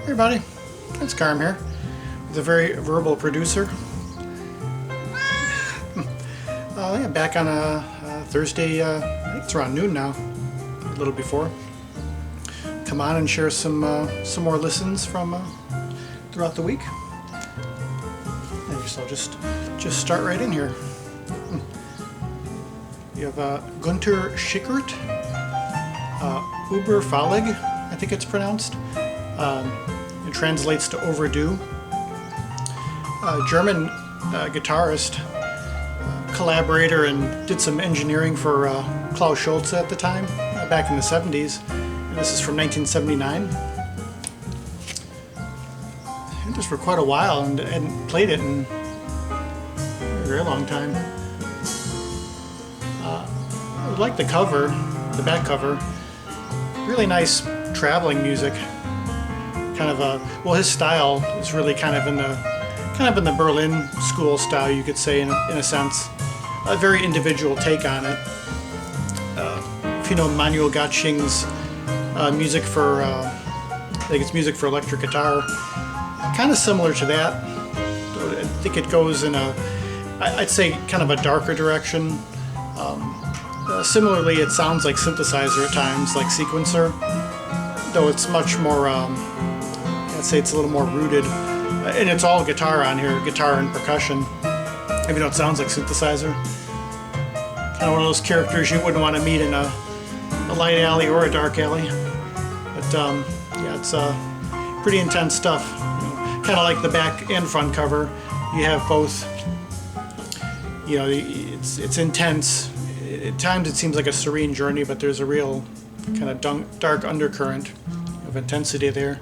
Everybody, it's Carm here, the very verbal producer. Yeah, back on a Thursday, I think it's around noon now, a little before. Come on and share some more listens from throughout the week. So just start right in here. You have Gunther Shenk, Überfällig, I think it's pronounced. It translates to overdue. German guitarist, collaborator, and did some engineering for Klaus Schulze at the time, back in the 70s. And this is from 1979. And just for quite a while, and played it in a very long time. I like the cover, the back cover. Really nice traveling music. Kind of well, his style is really kind of in the Berlin school style, you could say, in a sense. A very individual take on it. If you know Manuel Gatsching's music for, I think it's music for electric guitar, kind of similar to that. I think it goes in I'd say kind of a darker direction. Similarly, it sounds like synthesizer at times, like sequencer, though it's much more, I'd say it's a little more rooted. And it's all guitar on here, guitar and percussion, even though it sounds like synthesizer. Kind of one of those characters you wouldn't want to meet in a light alley or a dark alley. But yeah, it's pretty intense stuff. Kind of like the back and front cover. You have both. You know, it's intense. At times it seems like a serene journey, but there's a real kind of dark undercurrent of intensity there.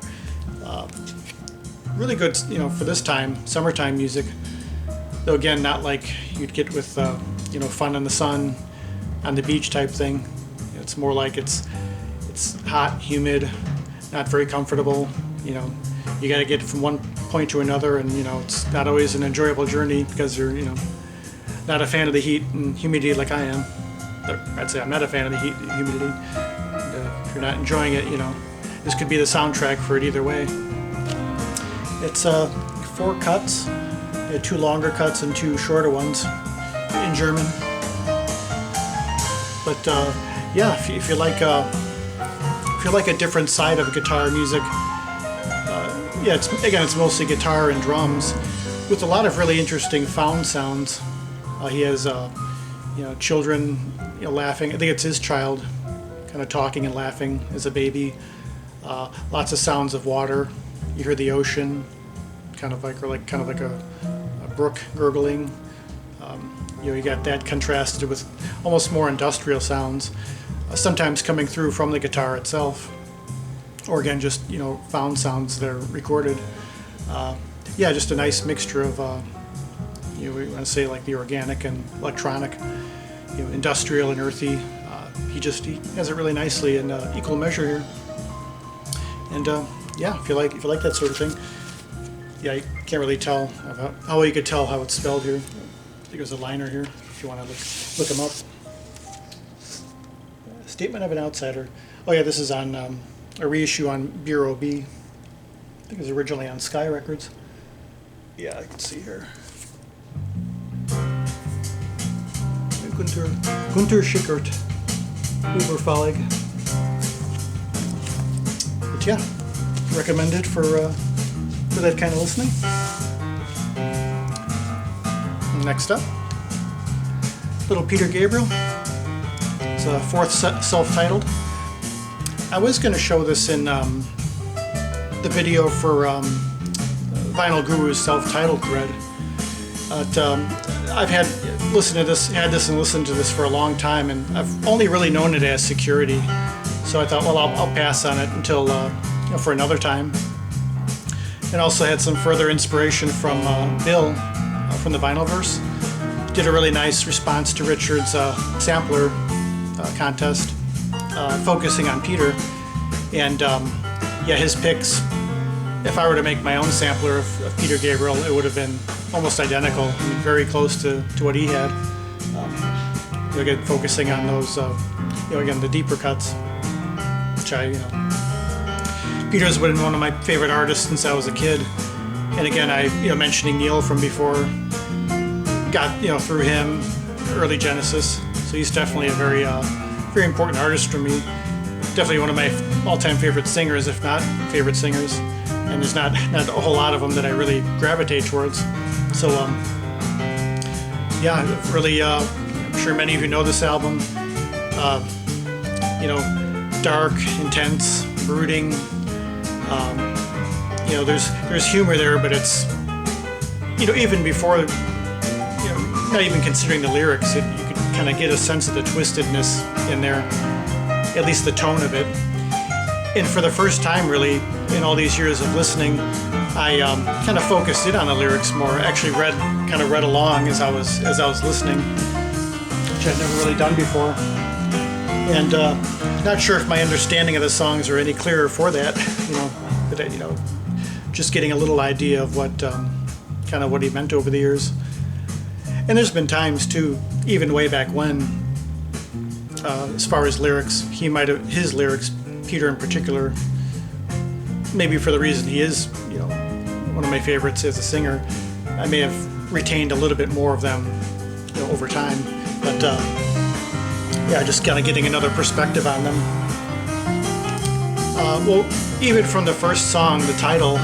Really good, for this time, summertime music. Though again, not like you'd get with, fun in the sun, on the beach type thing. It's more like it's hot, humid, not very comfortable. You got to get from one point to another, and it's not always an enjoyable journey because you're, not a fan of the heat and humidity like I am. I'd say I'm not a fan of the heat and humidity. And, if you're not enjoying it, this could be the soundtrack for it either way. It's 4 cuts, 2 longer cuts and 2 shorter ones in German. But yeah, if you like a different side of guitar music, yeah, it's mostly guitar and drums with a lot of really interesting found sounds. He has children laughing. I think it's his child, kind of talking and laughing as a baby. Lots of sounds of water. You hear the ocean, kind of like a brook gurgling. You got that contrasted with almost more industrial sounds, sometimes coming through from the guitar itself, or again just found sounds that are recorded. Yeah, just a nice mixture of we want to say like the organic and electronic, industrial and earthy. He has it really nicely in equal measure here. And yeah, if you like that sort of thing. Yeah, you can't really tell how well you could tell how it's spelled here. I think there's a liner here if you want to look them up. Statement of an Outsider. Oh yeah, this is on a reissue on Bureau B. I think it was originally on Sky Records. Yeah, I can see here. Gunther Shenk, Überfällig. But yeah, recommended for that kind of listening. Next up, little Peter Gabriel. It's a 4th self-titled. I was going to show this in the video for Vinyl Guru's self-titled thread. But I've had listened to this for a long time, and I've only really known it as Security. So I thought, well, I'll pass on it until for another time. And also had some further inspiration from Bill from the Vinylverse. Did a really nice response to Richard's sampler contest, focusing on Peter. And yeah, his picks. If I were to make my own sampler of Peter Gabriel, it would have been almost identical, very close to what he had. Again, focusing on those, again, the deeper cuts, which Peter's been one of my favorite artists since I was a kid. And again, mentioning Neil from before, got, through him, early Genesis. So he's definitely a very, very important artist for me. Definitely one of my all-time favorite singers, if not favorite singers. And there's not a whole lot of them that I really gravitate towards. So, really, I'm sure many of you know this album. Dark, intense, brooding. There's humor there, but it's, even before, not even considering the lyrics, you could kind of get a sense of the twistedness in there, at least the tone of it. And for the first time, really, in all these years of listening, I kind of focused in on the lyrics more. I actually read along as I was listening, which I'd never really done before. And not sure if my understanding of the songs are any clearer for that, but just getting a little idea of what what he meant over the years. And there's been times too, even way back when, as far as lyrics, his lyrics, Peter in particular, maybe for the reason he is, one of my favorites as a singer, I may have retained a little bit more of them, over time. But just kind of getting another perspective on them. Well, even from the first song, the title,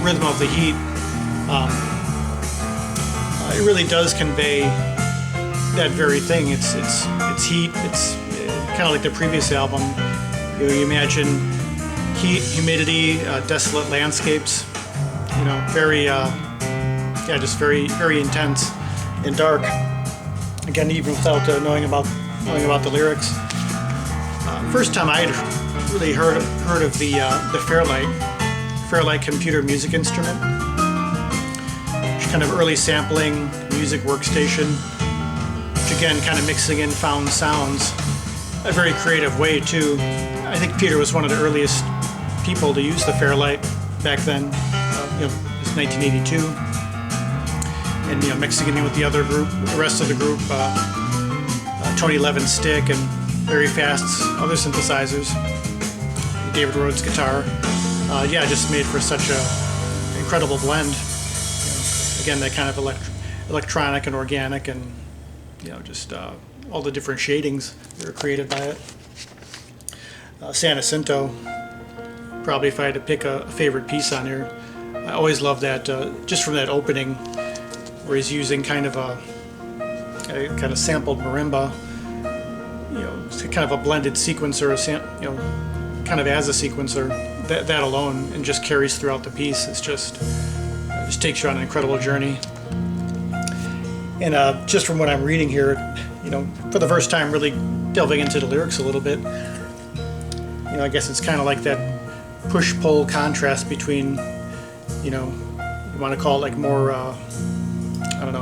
Rhythm of the Heat, it really does convey that very thing. It's heat. It's kind of like the previous album. You imagine heat, humidity, desolate landscapes. Very, just very, very intense and dark. Again, even without knowing about the lyrics. First time I had really heard of the Fairlight computer music instrument. Kind of early sampling music workstation, which again kind of mixing in found sounds, a very creative way too. I think Peter was one of the earliest people to use the Fairlight back then. It's 1982, and mixing it in with the rest of the group, Tony Levin's stick and Larry Fast's other synthesizers, David Rhodes' guitar. Just made for such a incredible blend. Again, that kind of electronic and organic, and just all the different shadings that are created by it. San Jacinto, probably if I had to pick a favorite piece on here, I always love that, just from that opening, where he's using kind of a sampled marimba, it's kind of a blended sequencer, kind of as a sequencer. That alone, and just carries throughout the piece. It's just takes you on an incredible journey. And just from what I'm reading here, for the first time really delving into the lyrics a little bit, I guess it's kind of like that push-pull contrast between, you want to call it like more,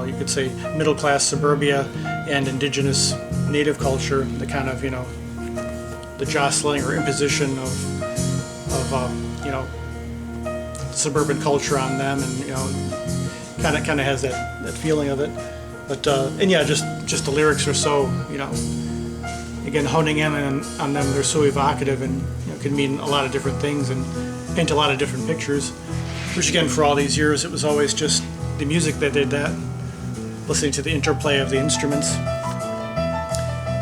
you could say middle-class suburbia and indigenous native culture, the kind of, the jostling or imposition of suburban culture on them, and kind of has that feeling of it. But just the lyrics are so, again, honing in on them, they're so evocative, and can mean a lot of different things and paint a lot of different pictures. Which again, for all these years, it was always just the music that did that, listening to the interplay of the instruments.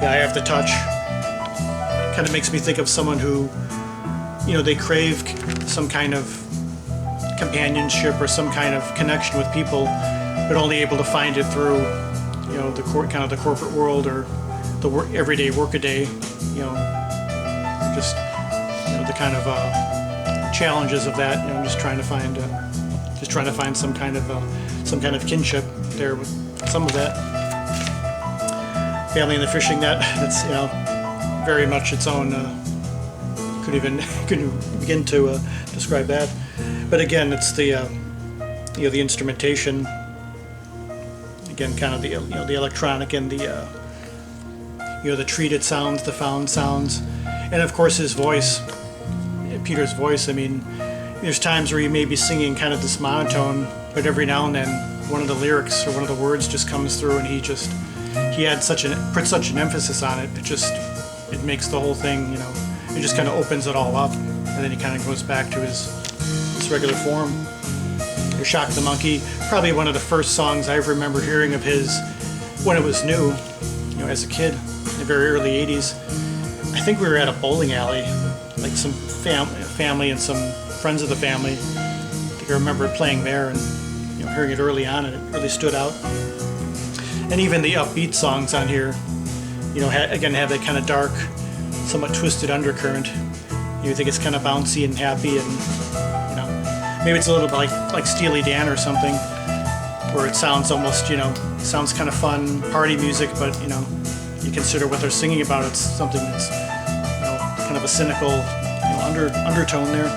I have the touch. Kind of makes me think of someone who, they crave some kind of companionship or some kind of connection with people, but only able to find it through, the corporate world or the everyday workaday, just, the kind of challenges of that. Just trying to find some kind of kinship there with some of that. Family in the Fishing Net. That's very much its own. Couldn't begin to describe that. But again, it's the instrumentation. Again, kind of the electronic and the treated sounds, the found sounds, and of course his voice, Peter's voice. I mean, there's times where he may be singing kind of this monotone, but every now and then one of the lyrics or one of the words just comes through, and he puts such an emphasis on it. It makes the whole thing, it just kind of opens it all up. and then he kind of goes back to his regular form. Or Shock the Monkey, probably one of the first songs I remember hearing of his when it was new, as a kid, in the very early 80s. I think we were at a bowling alley, like some family and some friends of the family. I think I remember playing there and hearing it early on, and it really stood out. And even the upbeat songs on here, again have that kind of dark, somewhat twisted undercurrent. You think it's kind of bouncy and happy, and maybe it's a little bit like Steely Dan or something, where it sounds almost sounds kind of fun party music, but you consider what they're singing about. It's something that's kind of a cynical undertone there.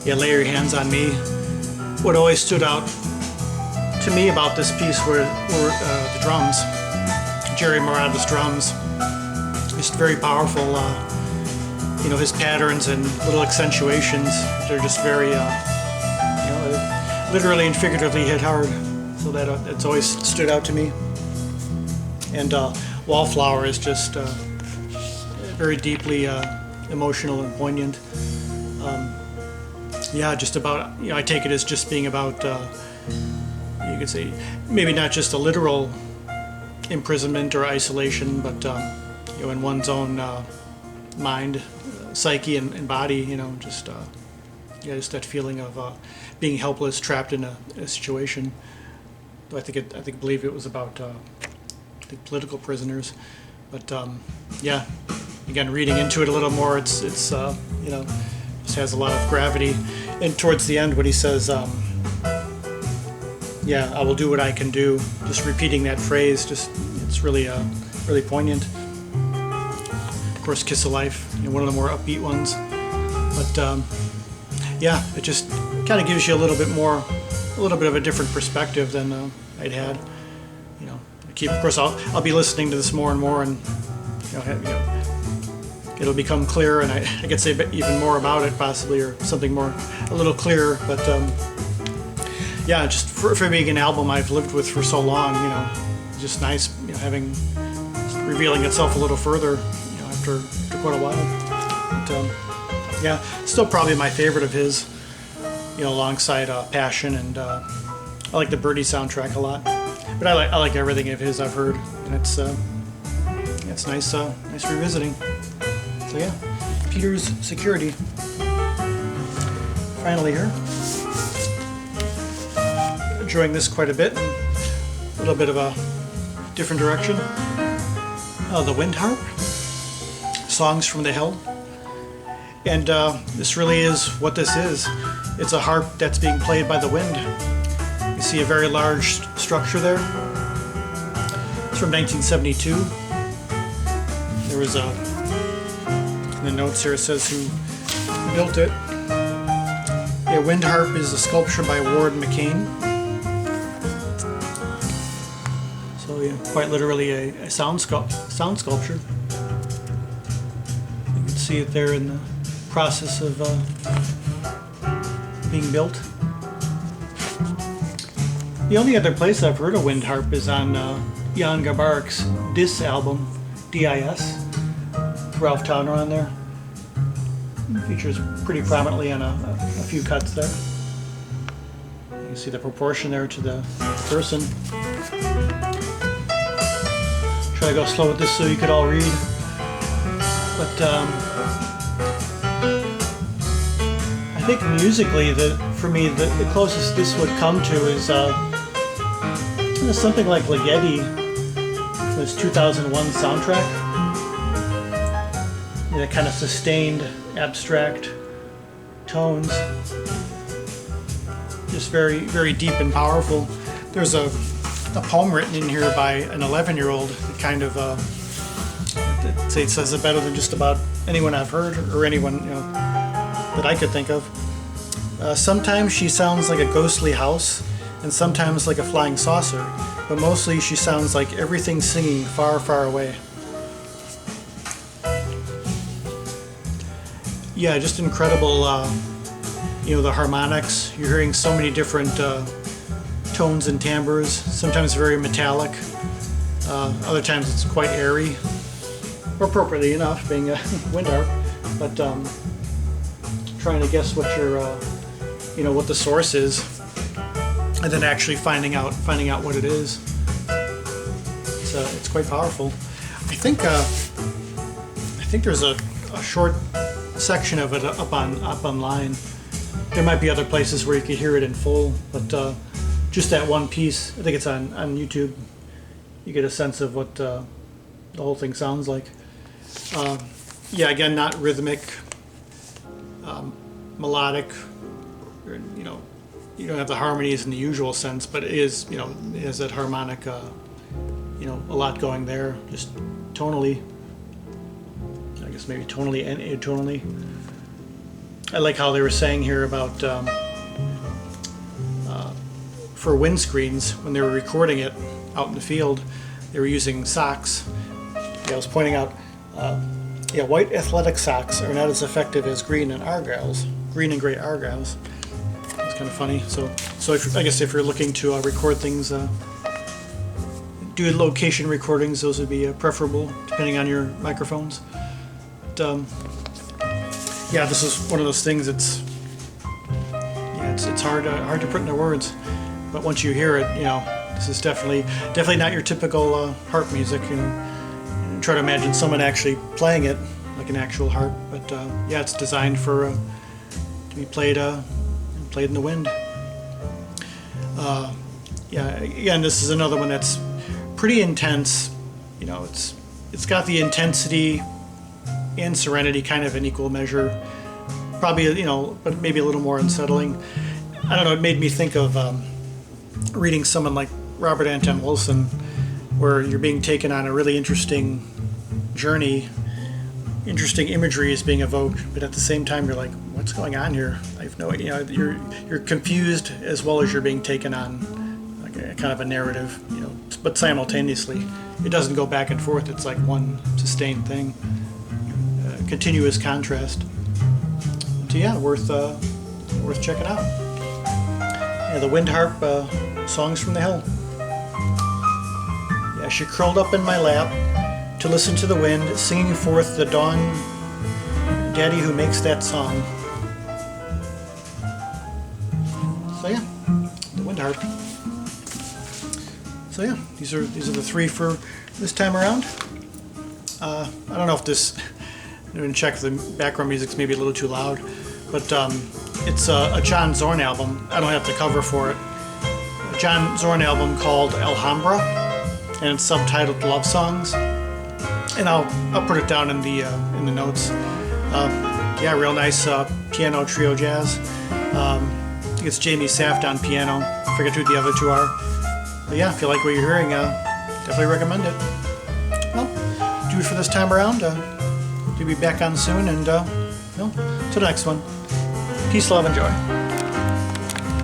Yeah, Lay Your Hands on Me. What always stood out to me about this piece were the drums. Jerry Morato's drums, just very powerful. His patterns and little accentuations, they're just very, literally and figuratively hit hard. So it's always stood out to me. And Wallflower is just very deeply emotional and poignant. Just about, I take it as just being about, you could say, maybe not just a literal imprisonment or isolation, but in one's own mind, psyche, and body. Just that feeling of being helpless, trapped in a situation. I believe it was about the political prisoners. But again, reading into it a little more, it's just has a lot of gravity. And towards the end, when he says, I will do what I can do, just repeating that phrase, it's really really poignant. Of course, Kiss of Life, one of the more upbeat ones. But it just kind of gives you a little bit of a different perspective than I'd had. Of course, I'll be listening to this more and more, and it'll become clearer, and I could say even more about it possibly, or something more a little clearer. But just for being an album I've lived with for so long, just nice, having revealing itself a little further, after quite a while. But still probably my favorite of his, alongside Passion, and I like the Birdie soundtrack a lot. But I like everything of his I've heard, and it's nice revisiting. So Peter's Security. Finally here. Enjoying this quite a bit. A little bit of a different direction. The Wind Harp. Songs from the Hill. And this really is what this is. It's a harp that's being played by the wind. You see a very large structure there. It's from 1972. There was in the notes here it says who built it. A wind harp is a sculpture by Ward McCain. So quite literally a sound sculpture. You can see it there in the process of being built. The only other place I've heard a wind harp is on Jan Garbark's Dis album, D-I-S. Ralph Towner on there. It features pretty prominently on a few cuts there. You can see the proportion there to the person. Try to go slow with this so you could all read. But I think musically, for me, the closest this would come to is something like Ligeti, his 2001 soundtrack. That kind of sustained, abstract tones. Just very, very deep and powerful. There's a poem written in here by an 11-year-old that kind of, it says it better than just about anyone I've heard, or anyone that I could think of. Sometimes she sounds like a ghostly house, and sometimes like a flying saucer, but mostly she sounds like everything singing far, far away. Yeah, just incredible, the harmonics. You're hearing so many different tones and timbres, sometimes very metallic, other times it's quite airy, appropriately enough, being a wind harp. but trying to guess what your what the source is, and then actually finding out what it is. It's quite powerful. I think there's a short section of it up online. There might be other places where you could hear it in full, but just that one piece, I think it's on YouTube. You get a sense of what the whole thing sounds like. Yeah, again, not rhythmic, melodic. You don't have the harmonies in the usual sense, but it is, it has that harmonic, a lot going there, just tonally. I guess maybe tonally and atonally. I like how they were saying here about for windscreens, when they were recording it out in the field, they were using socks. Yeah, I was pointing out, white athletic socks are not as effective as green and gray Argyles. It's kind of funny. So I guess if you're looking to record things, do location recordings, those would be preferable depending on your microphones. But, yeah, this is one of those things. It's hard to put into words, but once you hear it, this is definitely not your typical harp music. Try to imagine someone actually playing it like an actual harp, but yeah, it's designed for to be played in the wind. Yeah, again, this is another one that's pretty intense. It's got the intensity and serenity kind of in equal measure. Probably, but maybe a little more unsettling. I don't know, it made me think of reading someone like Robert Anton Wilson, where you're being taken on a really interesting journey, interesting imagery is being evoked, but at the same time you're like, what's going on here? I have no idea. You're confused as well as you're being taken on like a kind of a narrative, but simultaneously it doesn't go back and forth. It's like one sustained thing, continuous contrast. So yeah, worth checking out. Yeah, the wind harp, songs from the hill. Yeah, she curled up in my lap to listen to the wind, singing forth the dawn, Daddy who makes that song. So yeah, the wind harp. So yeah, these are the three for this time around. I don't know if this, I'm going to check if the background music's maybe a little too loud, but it's a John Zorn album. I don't have the cover for it. A John Zorn album called Alhambra, and it's subtitled Love Songs. And I'll put it down in the notes. Yeah, real nice piano trio jazz. I think it's Jamie Saft on piano. I forget who the other two are. But yeah, if you like what you're hearing, definitely recommend it. Well, do it for this time around. We'll be back on soon, and till the next one. Peace, love, and joy.